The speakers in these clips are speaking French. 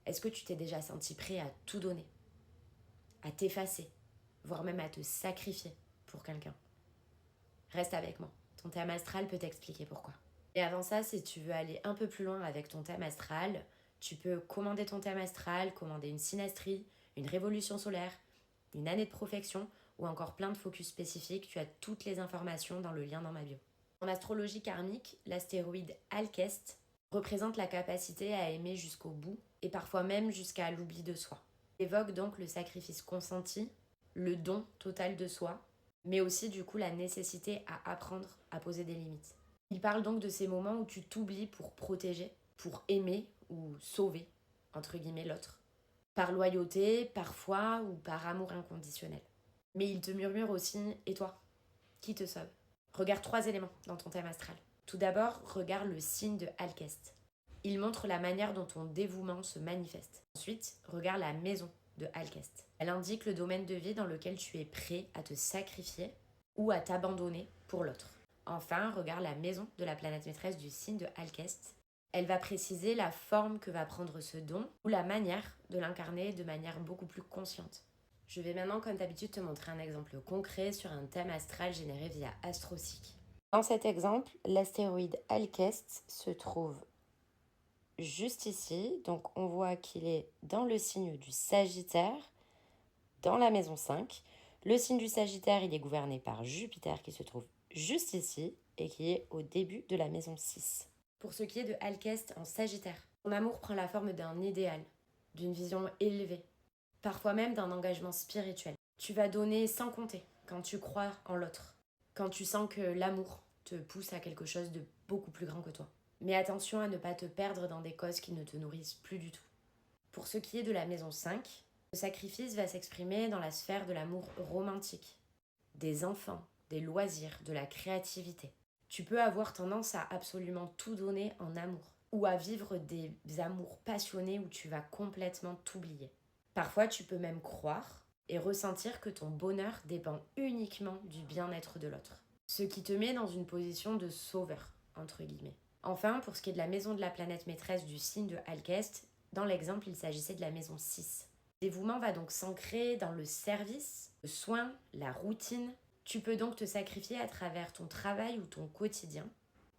Est-ce que tu t'es déjà senti prêt à tout donner, à t'effacer, voire même à te sacrifier pour quelqu'un? Reste avec moi. Ton thème astral peut t'expliquer pourquoi. Et avant ça, si tu veux aller un peu plus loin avec ton thème astral, tu peux commander ton thème astral, commander une synastrie, une révolution solaire, une année de profection ou encore plein de focus spécifiques. Tu as toutes les informations dans le lien dans ma bio. En astrologie karmique, l'astéroïde Alkest représente la capacité à aimer jusqu'au bout et parfois même jusqu'à l'oubli de soi. Il évoque donc le sacrifice consenti, le don total de soi, mais aussi du coup la nécessité à apprendre à poser des limites. Il parle donc de ces moments où tu t'oublies pour protéger, pour aimer ou sauver, entre guillemets, l'autre. Par loyauté, parfois, ou par amour inconditionnel. Mais il te murmure aussi, et toi, qui te sauve? Regarde 3 éléments dans ton thème astral. Tout d'abord, regarde le signe de Alkest. Il montre la manière dont ton dévouement se manifeste. Ensuite, regarde la maison de Alkest. Elle indique le domaine de vie dans lequel tu es prêt à te sacrifier ou à t'abandonner pour l'autre. Enfin, regarde la maison de la planète maîtresse du signe de Alkest. Elle va préciser la forme que va prendre ce don ou la manière de l'incarner de manière beaucoup plus consciente. Je vais maintenant, comme d'habitude, te montrer un exemple concret sur un thème astral généré via AstroSeek. Dans cet exemple, l'astéroïde Alkest se trouve juste ici. Donc, on voit qu'il est dans le signe du Sagittaire, dans la maison 5. Le signe du Sagittaire, il est gouverné par Jupiter qui se trouve juste ici et qui est au début de la maison 6. Pour ce qui est de Alkest en Sagittaire, ton amour prend la forme d'un idéal, d'une vision élevée, parfois même d'un engagement spirituel. Tu vas donner sans compter quand tu crois en l'autre, quand tu sens que l'amour te pousse à quelque chose de beaucoup plus grand que toi. Mais attention à ne pas te perdre dans des causes qui ne te nourrissent plus du tout. Pour ce qui est de la maison 5, le sacrifice va s'exprimer dans la sphère de l'amour romantique, des enfants, des loisirs, de la créativité. Tu peux avoir tendance à absolument tout donner en amour ou à vivre des amours passionnés où tu vas complètement t'oublier. Parfois, tu peux même croire et ressentir que ton bonheur dépend uniquement du bien-être de l'autre, ce qui te met dans une position de sauveur, entre guillemets. Enfin, pour ce qui est de la maison de la planète maîtresse du signe de Alkest, dans l'exemple, il s'agissait de la maison 6. Le dévouement va donc s'ancrer dans le service, le soin, la routine. Tu peux donc te sacrifier à travers ton travail ou ton quotidien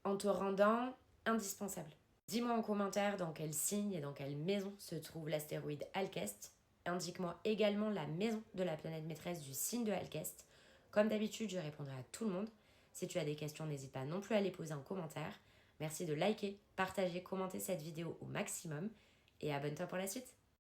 en te rendant indispensable. Dis-moi en commentaire dans quel signe et dans quelle maison se trouve l'astéroïde Alkest. Indique-moi également la maison de la planète maîtresse du signe de Alkest. Comme d'habitude, je répondrai à tout le monde. Si tu as des questions, n'hésite pas non plus à les poser en commentaire. Merci de liker, partager, commenter cette vidéo au maximum et abonne-toi pour la suite.